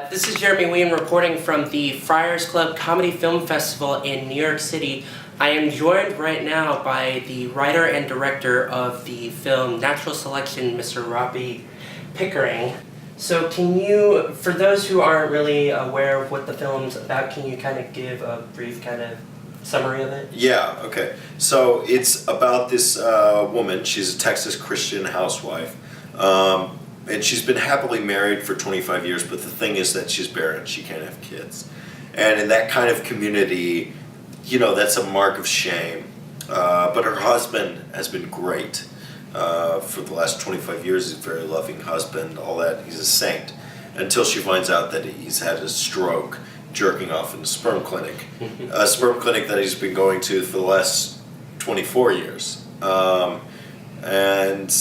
This is Jeremy Wien reporting from the Friars Club Comedy Film Festival in New York City. I am joined right now by the writer and director of the film Natural Selection, Mr. Robbie Pickering. So can you, for those who aren't really aware of what the film's about, can you kind of give a brief kind of summary of it? Yeah, okay. So it's about this woman. She's a Texas Christian housewife. And she's been happily married for 25 years, but the thing is that she's barren. She can't have kids. And in that kind of community, you know, that's a mark of shame. But her husband has been great for the last 25 years. He's a very loving husband, all that. He's a saint. Until she finds out that he's had a stroke jerking off in a sperm clinic. A sperm clinic that he's been going to for the last 24 years. And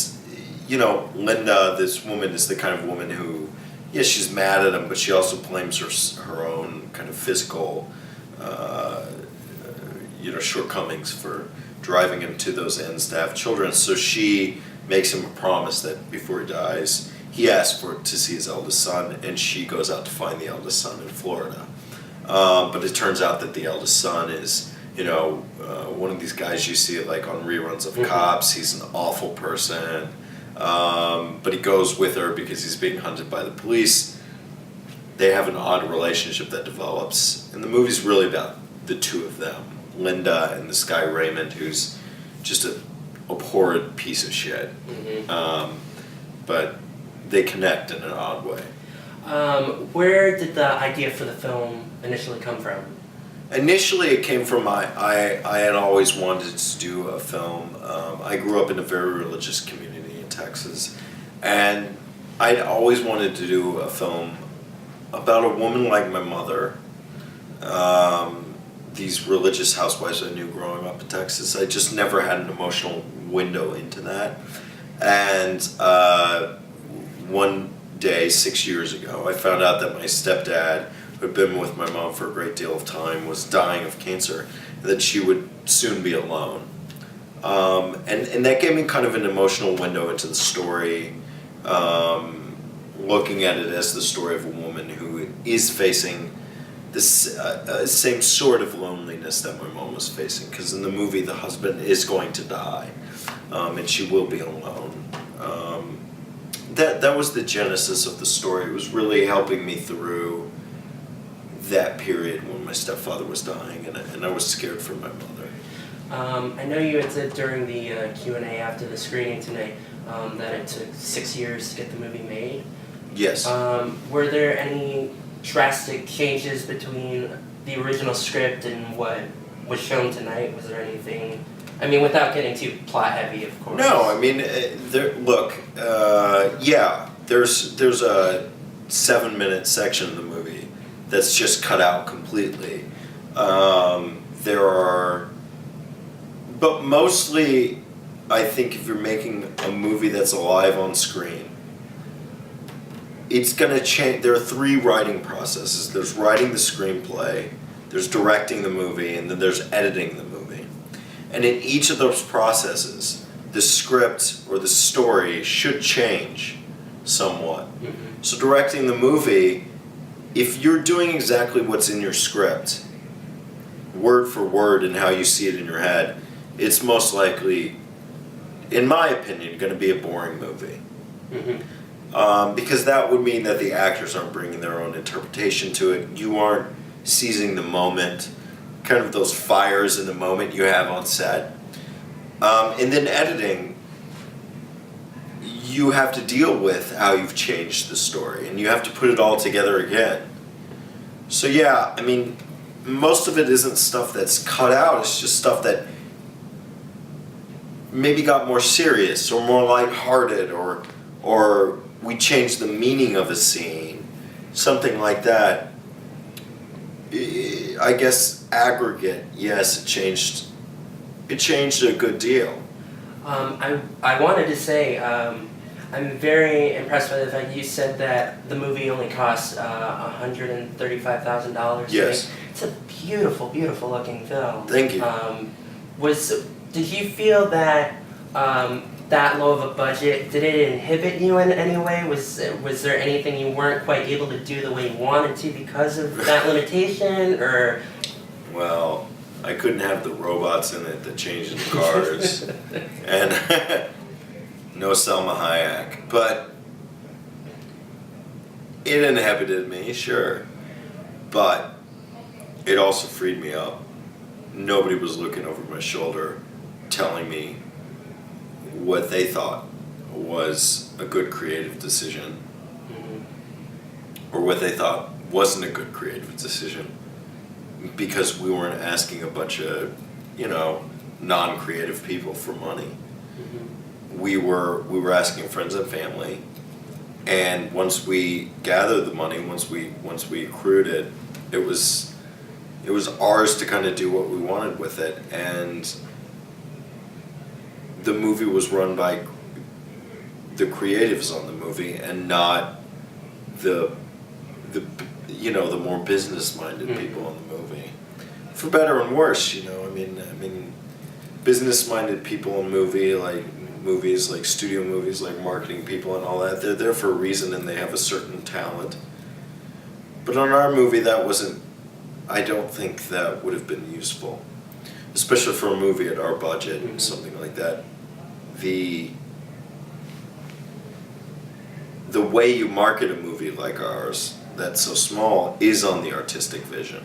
you know, Linda, this woman, is the kind of woman who, yes, she's mad at him, but she also blames her own kind of physical, shortcomings for driving him to those ends to have children. So she makes him a promise that before he dies, he asks to see his eldest son, and she goes out to find the eldest son in Florida. But it turns out that the eldest son is, one of these guys you see like on reruns of Cops. He's an awful person. But he goes with her because he's being hunted by the police. They have an odd relationship that develops, and the movie's really about the two of them, Linda and this guy Raymond, who's just a abhorrent piece of shit. But they connect in an odd way. Where did the idea for the film initially come from? Initially, it came from I had always wanted to do a film. I grew up in a very religious community in Texas, and I'd always wanted to do a film about a woman like my mother. These religious housewives I knew growing up in Texas, I just never had an emotional window into that. And one day, 6 years ago, I found out that my stepdad, who had been with my mom for a great deal of time, was dying of cancer, and that she would soon be alone. And that gave me kind of an emotional window into the story, looking at it as the story of a woman who is facing this same sort of loneliness that my mom was facing, because in the movie the husband is going to die, and she will be alone. That was the genesis of the story. It was really helping me through that period when my stepfather was dying, and I was scared for my mother. I know you had said during the Q&A after the screening tonight that it took 6 years to get the movie made. Yes. Were there any drastic changes between the original script and what was shown tonight? Was there anything, I mean, without getting too plot heavy, of course? No, I mean, there's a 7-minute section of the movie that's just cut out completely. But mostly, I think if you're making a movie that's alive on screen, it's going to change. There are 3 writing processes. There's writing the screenplay, there's directing the movie, and then there's editing the movie. And in each of those processes, the script or the story should change somewhat. So directing the movie, if you're doing exactly what's in your script, word for word and how you see it in your head, it's most likely, in my opinion, going to be a boring movie. Because that would mean that the actors aren't bringing their own interpretation to it. You aren't seizing the moment, kind of those fires in the moment you have on set. And then editing, you have to deal with how you've changed the story, and you have to put it all together again. So yeah, I mean, most of it isn't stuff that's cut out, it's just stuff that maybe got more serious or more lighthearted, or we changed the meaning of a scene, something like that. I guess aggregate, yes, it changed a good deal. I wanted to say, I'm very impressed by the fact you said that the movie only cost $135,000. Yes. It's a beautiful, beautiful looking film. Thank you. Did you feel that that low of a budget, did it inhibit you in any way? Was there anything you weren't quite able to do the way you wanted to because of that limitation, or? Well, I couldn't have the robots in it that change the cars, and no Selma Hayek, but it inhibited me, sure, but it also freed me up. Nobody was looking over my shoulder telling me what they thought was a good creative decision, or what they thought wasn't a good creative decision, because we weren't asking a bunch of, non-creative people for money. We were asking friends and family, and once we gathered the money, once we accrued it, it was ours to kind of do what we wanted with it. And the movie was run by the creatives on the movie, and not the more business-minded people on the movie. For better and worse, I mean, business-minded people in movies like studio movies, like marketing people and all that, they're there for a reason, and they have a certain talent. But on our movie, I don't think that would have been useful, especially for a movie at our budget and something like that. The way you market a movie like ours that's so small is on the artistic vision.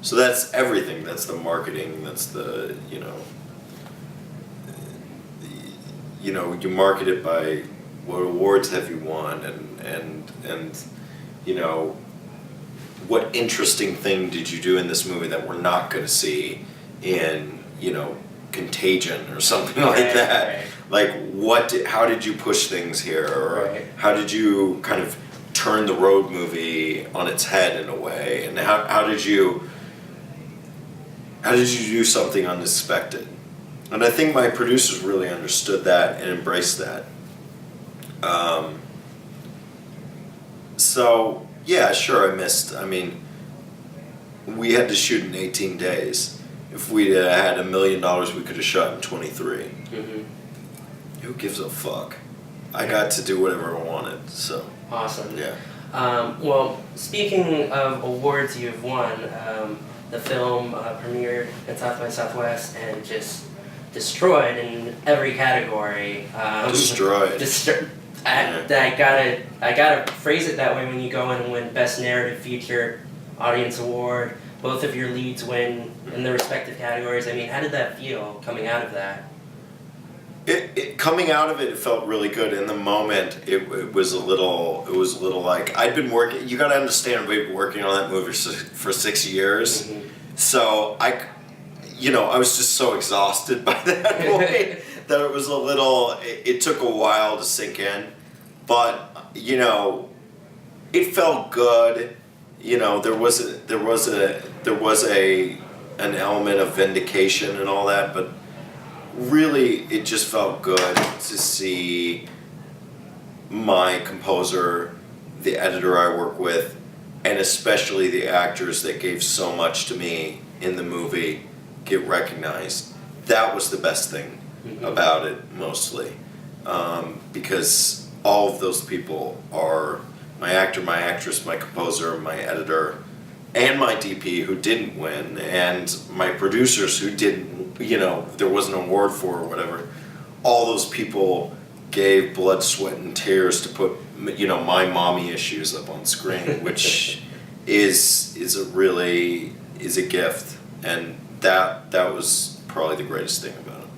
So that's everything. That's the marketing. That's the you market it by what awards have you won, and what interesting thing did you do in this movie that we're not going to see in Contagion or something like that. Right. Like how did you push things here, or how did you kind of turn the road movie on its head in a way, and how did you do something unexpected? And I think my producers really understood that and embraced that. So yeah, sure, I missed. I mean, we had to shoot in 18 days. If we'd had $1 million, we could have shot in 23. Who gives a fuck? I got to do whatever I wanted, so. Awesome. Yeah. Well, speaking of awards you've won, the film premiered at South by Southwest and just destroyed in every category. Destroyed. I gotta phrase it that way when you go in and win Best Narrative Feature Audience Award. Both of your leads win in their respective categories. I mean, how did that feel coming out of that? Coming out of it felt really good. In the moment, it was a little like I'd been working. You got to understand, we've been working on that movie for 6 years. So I was just so exhausted by that point that it was a little. It took a while to sink in, but it felt good. There was an element of vindication and all that, but really it just felt good to see my composer, the editor I work with, and especially the actors that gave so much to me in the movie get recognized. That was the best thing about it, mostly, because all of those people are my actor, my actress, my composer, my editor, and my DP who didn't win, and my producers who didn't, there was an award for or whatever. All those people gave blood, sweat, and tears to put, my mommy issues up on screen, which is a gift, and that was probably the greatest thing about it.